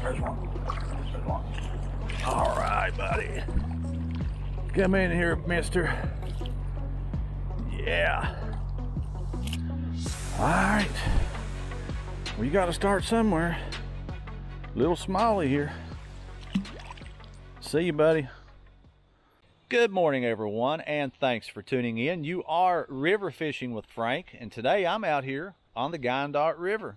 There's one. There's one. All right, buddy. Come in here, mister. Yeah. All right. We got to start somewhere. Little Smalley here. See you, buddy. Good morning, everyone, and thanks for tuning in. You are River Fishing with Frank, and today I'm out here on the Guyandotte River.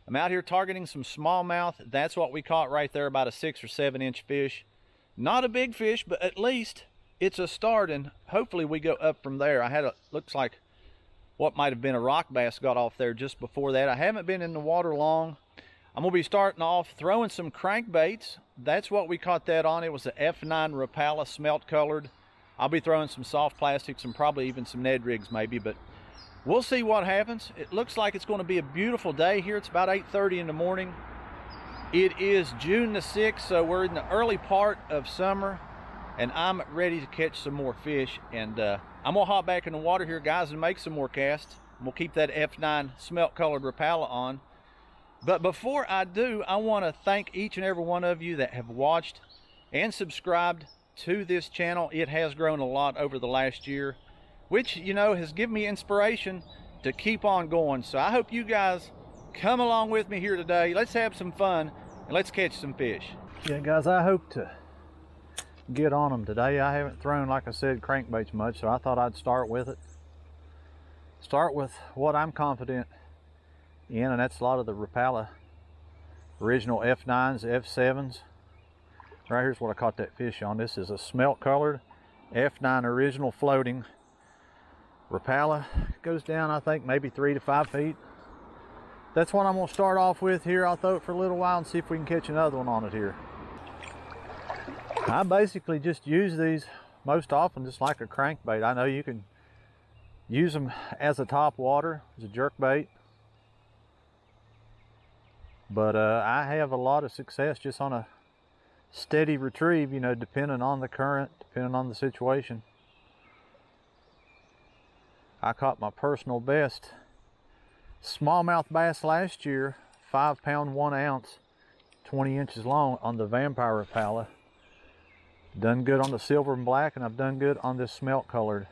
I'm out here targeting some smallmouth. That's what we caught right there, about a 6 or 7 inch fish. Not a big fish, but at least it's a start, and hopefully we go up from there. I had looks like what might have been a rock bass got off there just before that. I haven't been in the water long. I'm gonna be starting off throwing some crankbaits. That's what we caught that on. It was an F9 Rapala, smelt colored. I'll be throwing some soft plastics and probably even some Ned rigs maybe, but we'll see what happens. It looks like it's going to be a beautiful day here. It's about 8:30 in the morning. It is June the 6th, so we're in the early part of summer, and I'm ready to catch some more fish. And I'm gonna hop back in the water here, guys, and make some more casts. We'll keep that F9 smelt colored Rapala on. But before I do, I want to thank each and every one of you that have watched and subscribed to this channel. It has grown a lot over the last year, which, you know, has given me inspiration to keep on going. So I hope you guys come along with me here today. Let's have some fun and let's catch some fish. Yeah, guys, I hope to get on them today. I haven't thrown, like I said, crankbaits much, so I thought I'd start with it. Start with what I'm confident in, and that's a lot of the Rapala original F9s, F7s. Right here's what I caught that fish on. This is a smelt colored F9 original floating Rapala. It goes down, I think, maybe 3 to 5 feet. That's what I'm gonna start off with here. I'll throw it for a little while and see if we can catch another one on it here. I basically just use these most often just like a crankbait. I know you can use them as a top water, as a jerk bait. But I have a lot of success just on a steady retrieve, you know, depending on the current, depending on the situation. I caught my personal best smallmouth bass last year, 5 pound 1 ounce, 20 inches long, on the Vampire Rapala. Done good on the silver and black, and I've done good on this smelt colored,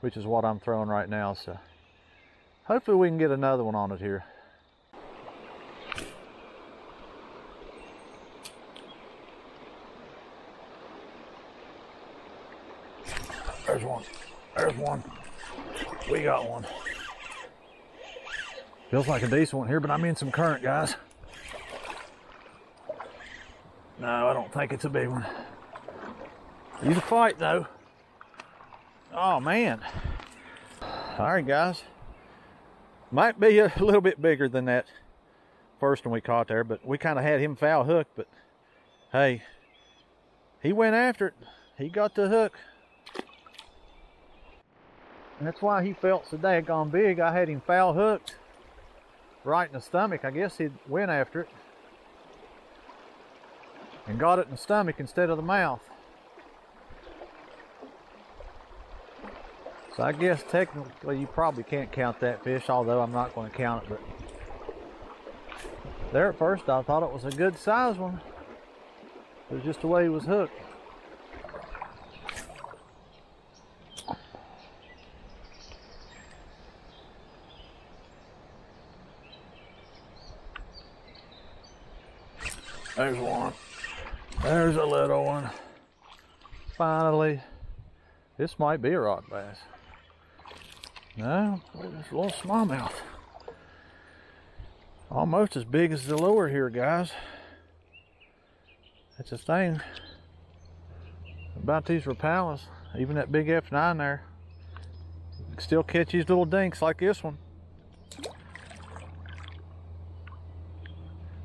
which is what I'm throwing right now. So hopefully we can get another one on it here. There's one. There's one. We got one. Feels like a decent one here, but I'm in some current, guys. No, I don't think it's a big one. He's a fight, though. Oh, man. All right, guys. Might be a little bit bigger than that first one we caught there, but we kind of had him foul hooked. But, hey, he went after it. He got the hook. And that's why he felt so daggone big. I had him foul hooked right in the stomach. I guess he went after it and got it in the stomach instead of the mouth. So I guess technically you probably can't count that fish, although I'm not going to count it. But there at first I thought it was a good size one. It was just the way he was hooked. There's one. There's a little one. Finally. This might be a rock bass. No, it's a little smallmouth. Almost as big as the lure here, guys. That's the thing about these Rapalas. Even that big F9 there. You can still catch these little dinks like this one.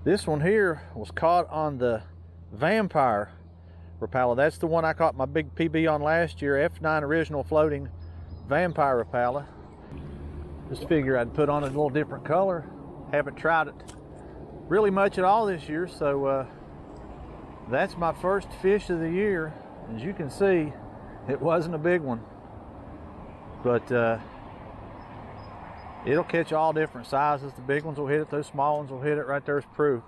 This one here was caught on the Vampire Rapala. That's the one I caught my big PB on last year, F9 original floating Vampire Rapala. Just figure I'd put on a little different color. Haven't tried it really much at all this year, so that's my first fish of the year. As you can see, it wasn't a big one, but it'll catch all different sizes. The big ones will hit it, those small ones will hit it. Right there's proof.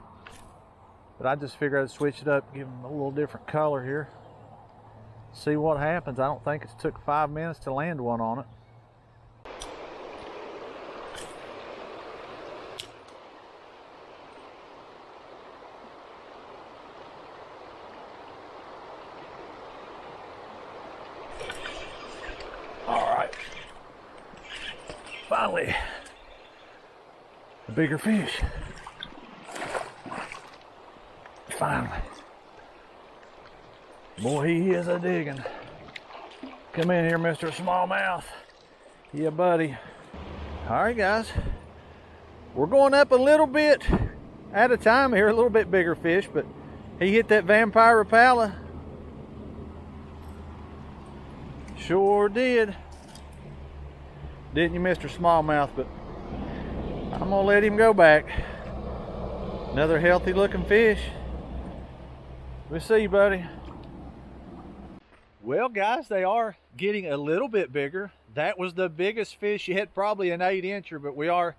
but I just figured I'd switch it up, give them a little different color here. See what happens. I don't think it's took 5 minutes to land one on it. All right. Finally, a bigger fish. Finally. Boy, he is a digging. Come in here, Mr. Smallmouth. Yeah, buddy. All right, guys. We're going up a little bit at a time here, a little bit bigger fish, but he hit that vampire Rapala. Sure did. Didn't you, Mr. Smallmouth? But I'm gonna let him go back. Another healthy looking fish. We'll see you, buddy. Well, guys, they are getting a little bit bigger. That was the biggest fish yet, probably an 8-incher, but we are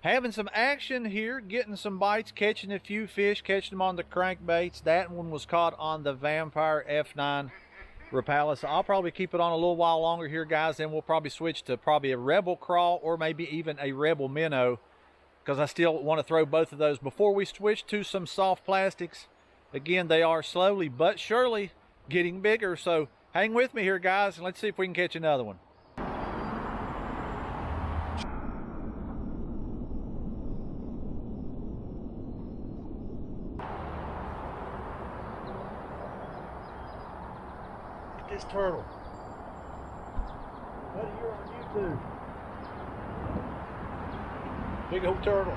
having some action here, getting some bites, catching a few fish, catching them on the crankbaits. That one was caught on the Vampire F9 Rapala. So I'll probably keep it on a little while longer here, guys. Then we'll probably switch to probably a Rebel Crawl or maybe even a Rebel Minnow, because I still want to throw both of those before we switch to some soft plastics. Again, they are slowly but surely getting bigger, so hang with me here, guys, and let's see if we can catch another one. Look at this turtle. Buddy, you're on YouTube. Big old turtle.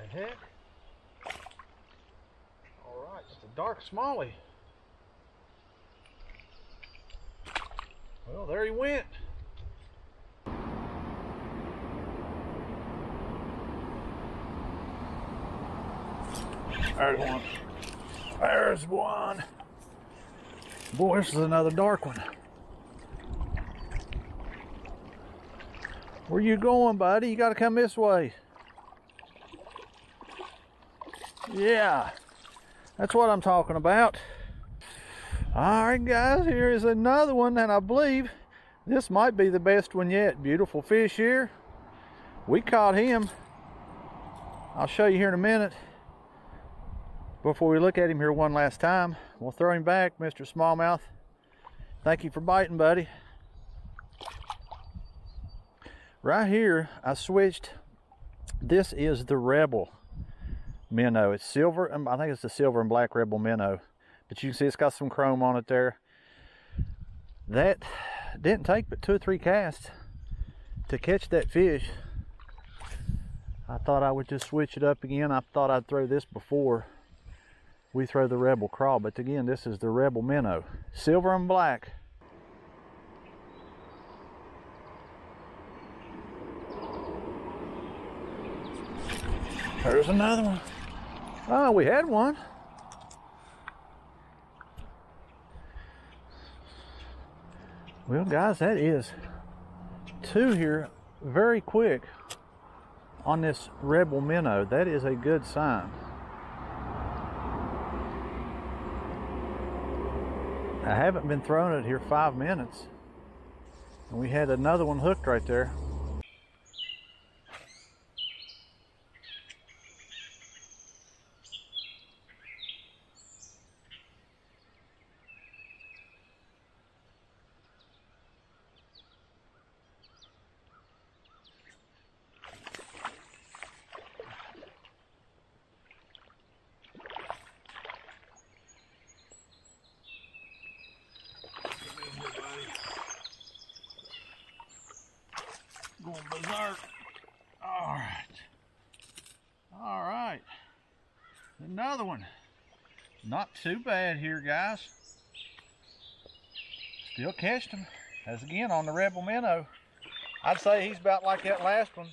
Heck. All right, just a dark smallie. Well, there he went. There's one. There's one. Boy, this is another dark one. Where you going, buddy? You got to come this way. Yeah, that's what I'm talking about. All right, guys, here is another one, and I believe this might be the best one yet. Beautiful fish here. We caught him. I'll show you here in a minute. Before we look at him here one last time, we'll throw him back, Mr. Smallmouth. Thank you for biting, buddy. Right here, I switched. This is the Rebel Minnow. It's silver, I think it's the silver and black Rebel Minnow, but you can see it's got some chrome on it there. That didn't take but 2 or 3 casts to catch that fish. I thought I would just switch it up again. I thought I'd throw this before we throw the Rebel Crawl, but again, this is the Rebel Minnow, silver and black. There's another one. Oh, we had one. Well, guys, that is 2 here very quick on this Rebel Minnow. That is a good sign. I haven't been throwing it here 5 minutes, and we had another one hooked right there. Going berserk. All right, another one. Not too bad here, guys. Still catched them, as again on the Rebel Minnow. I'd say he's about like that last one.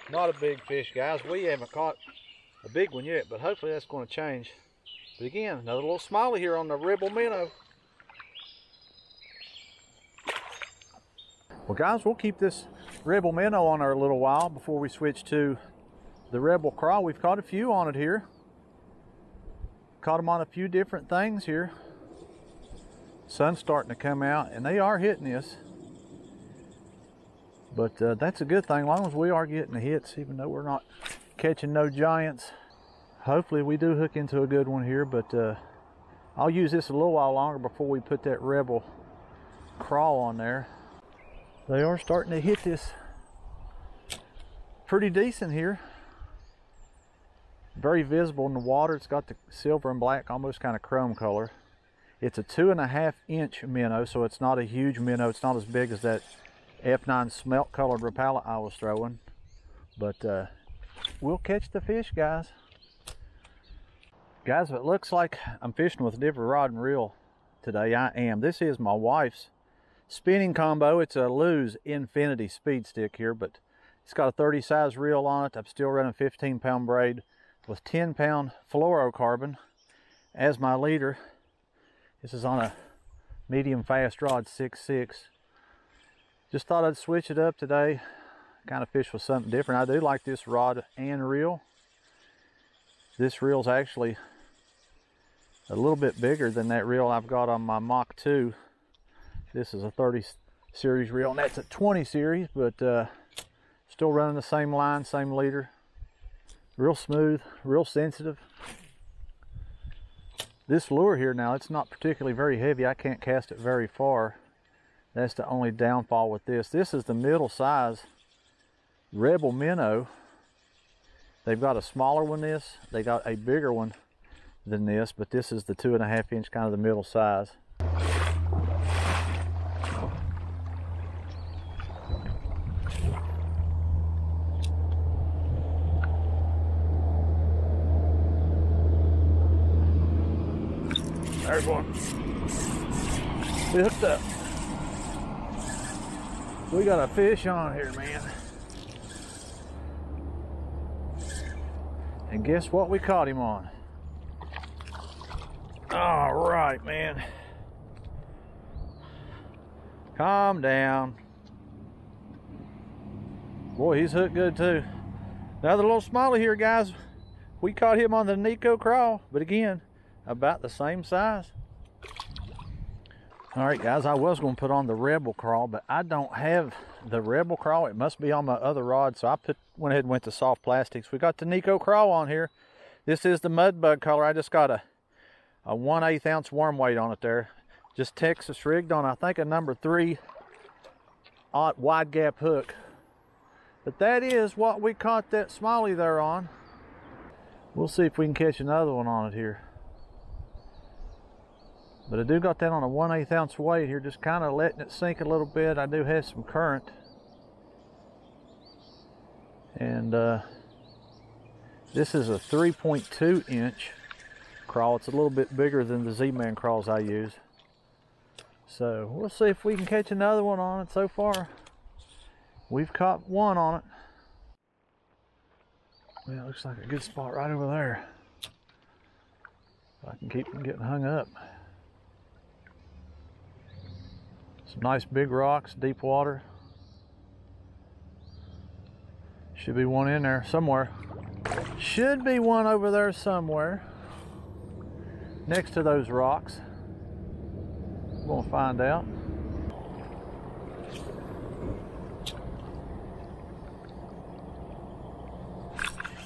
Not a big fish, guys. We haven't caught a big one yet, but hopefully that's going to change. But again, another little smiley here on the Rebel minnow. Well, guys, we'll keep this Rebel minnow on there a little while before we switch to the Rebel craw. We've caught a few on it here. Caught them on a few different things here. Sun's starting to come out, and they are hitting this. But that's a good thing, as long as we are getting the hits, even though we're not catching no giants. Hopefully we do hook into a good one here, but I'll use this a little while longer before we put that Rebel craw on there. They are starting to hit this pretty decent here. Very visible in the water. It's got the silver and black, almost kind of chrome color. It's a 2.5 inch minnow, so it's not a huge minnow. It's not as big as that F9 smelt colored Rapala I was throwing, but we'll catch the fish, guys. Guys, if it looks like I'm fishing with a different rod and reel today, I am. This is my wife's spinning combo. It's a Lew's Infinity speed stick here, but it's got a 30 size reel on it. I'm still running 15-pound braid with 10-pound fluorocarbon as my leader. This is on a medium fast rod, 6.6. Just thought I'd switch it up today, kind of fish with something different. I do like this rod and reel. This reel's actually a little bit bigger than that reel I've got on my Mach 2. This is a 30 series reel, and that's a 20 series, but still running the same line, same leader. Real smooth, real sensitive. This lure here now, it's not particularly very heavy. I can't cast it very far. That's the only downfall with this. This is the middle size Rebel minnow. They've got a smaller one than this. They got a bigger one than this, but this is the 2.5 inch, kind of the middle size. There's one. We hooked up. We got a fish on here, man. And guess what we caught him on? All right, man. Calm down. Boy, he's hooked good too. Another little smiley here, guys. We caught him on the Nico craw, but again, about the same size. All right, guys, I was going to put on the Rebel craw, but I don't have the Rebel craw. It must be on my other rod, so I went ahead and went to soft plastics. We got the Nico craw on here. This is the mud bug color. I just got a 1/8 ounce worm weight on it there. Just Texas rigged on, I think, a number 3 wide gap hook. But that is what we caught that smiley there on. We'll see if we can catch another one on it here. But I do got that on a 1/8 ounce weight here, just kind of letting it sink a little bit. I do have some current. And this is a 3.2 inch craw. It's a little bit bigger than the Z-Man craws I use. So we'll see if we can catch another one on it. So far, we've caught one on it. Well, it looks like a good spot right over there. I can keep from getting hung up. Some nice big rocks, deep water. Should be one in there somewhere. Should be one over there somewhere. Next to those rocks. We're gonna find out.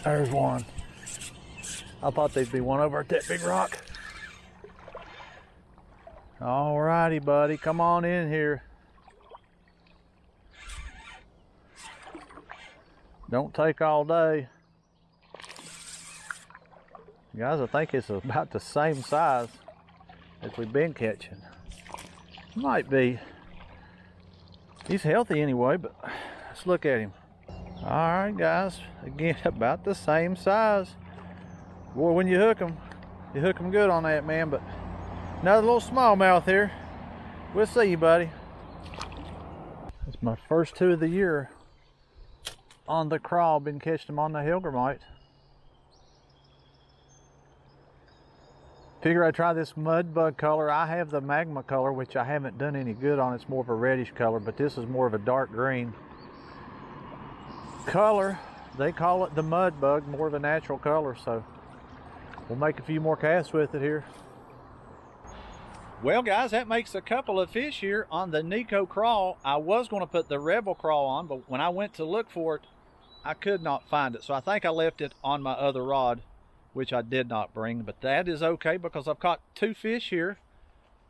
There's one. I thought there'd be one over at that big rock. All righty, buddy, come on in here. Don't take all day. Guys, I think it's about the same size as we've been catching. Might be. He's healthy anyway, but let's look at him. All right, guys, again, about the same size. Boy, when you hook them good on that, man. But another little smallmouth here. We'll see you, buddy. This My first two of the year on the crawl. Been catching them on the Hellgrammite. Figure I'd try this mud bug color. I have the magma color, which I haven't done any good on. It's more of a reddish color, but this is more of a dark green color. They call it the mud bug, more of a natural color, so we'll make a few more casts with it here. Well guys, that makes a couple of fish here on the Nico crawl. I was going to put the Rebel crawl on, but when I went to look for it, I could not find it. So I think I left it on my other rod, which I did not bring, but that is okay because I've caught two fish here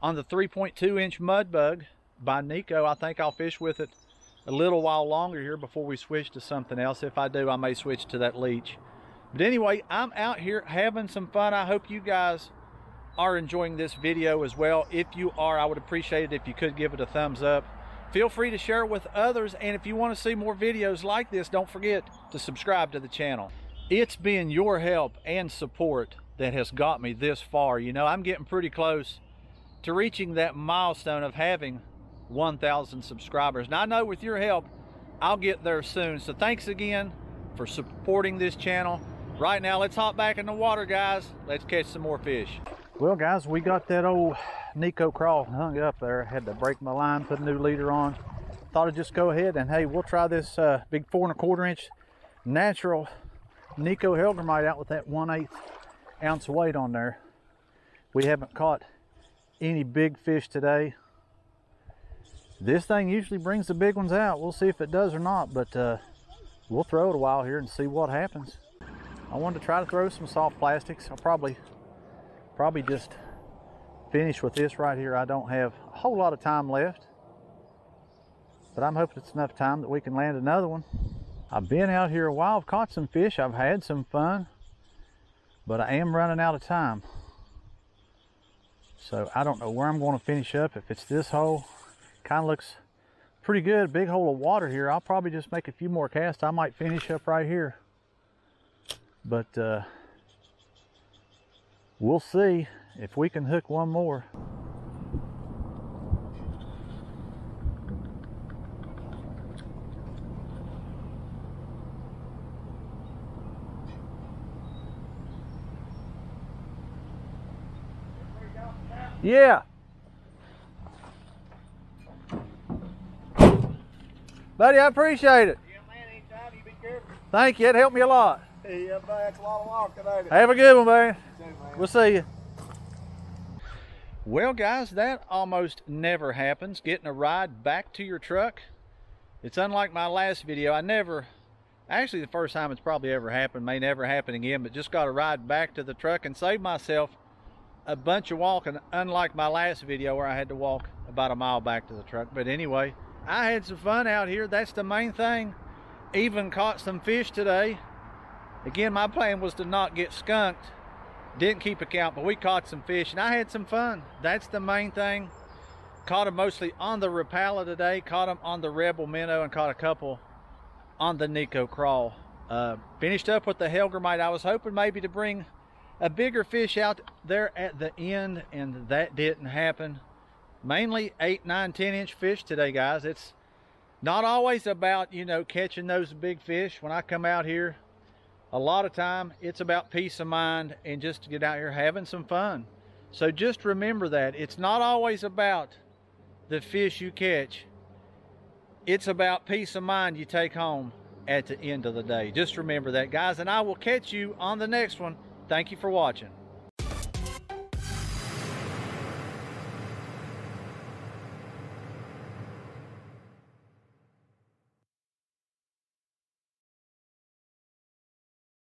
on the 3.2 inch mud bug by Nico. I think I'll fish with it a little while longer here before we switch to something else. If I do, I may switch to that leech. But anyway, I'm out here having some fun. I hope you guys are enjoying this video as well. If you are, I would appreciate it if you could give it a thumbs up. Feel free to share it with others, and if you want to see more videos like this, don't forget to subscribe to the channel. It's been your help and support that has got me this far. You know, I'm getting pretty close to reaching that milestone of having 1,000 subscribers. And I know with your help, I'll get there soon. So thanks again for supporting this channel. Right now, let's hop back in the water, guys. Let's catch some more fish. Well, guys, we got that old Nico crawl hung up there. I had to break my line, put a new leader on. Thought I'd just go ahead and, hey, we'll try this big 4 1/4 inch natural Nico Hellgrammite out with that 1/8 ounce weight on there. We haven't caught any big fish today. This thing usually brings the big ones out. We'll see if it does or not, but we'll throw it a while here and see what happens. I wanted to try to throw some soft plastics. I'll probably just finish with this right here. I don't have a whole lot of time left, but I'm hoping it's enough time that we can land another one. I've been out here a while. I've caught some fish. I've had some fun, but I am running out of time. So I don't know where I'm going to finish up. If it's this hole, kind of looks pretty good. Big hole of water here. I'll probably just make a few more casts. I might finish up right here. But we'll see if we can hook one more. Yeah. Buddy, I appreciate it. Yeah, man, anytime. You be careful. Thank you. It helped me a lot. Yeah, man, that's a lot of walking, ain't it? Have a good one, man. You too, man. We'll see you. Well, guys, that almost never happens, getting a ride back to your truck. It's unlike my last video. Actually the first time it's probably ever happened, may never happen again, but just got a ride back to the truck and saved myself a bunch of walking, unlike my last video where I had to walk about a mile back to the truck. But anyway, I had some fun out here. That's the main thing. Even caught some fish today. Again, my plan was to not get skunked. Didn't keep account, but we caught some fish and I had some fun. That's the main thing. Caught them mostly on the Rapala today. Caught them on the Rebel minnow and caught a couple on the Nico crawl. Finished up with the Hellgrammite. I was hoping maybe to bring a bigger fish out there at the end, and that didn't happen. Mainly 8, 9, 10 inch fish today, guys. It's not always about, you know, catching those big fish. When I come out here, a lot of time it's about peace of mind and just to get out here having some fun. So just remember that it's not always about the fish you catch. It's about peace of mind you take home at the end of the day. Just remember that, guys, and I will catch you on the next one. Thank you for watching.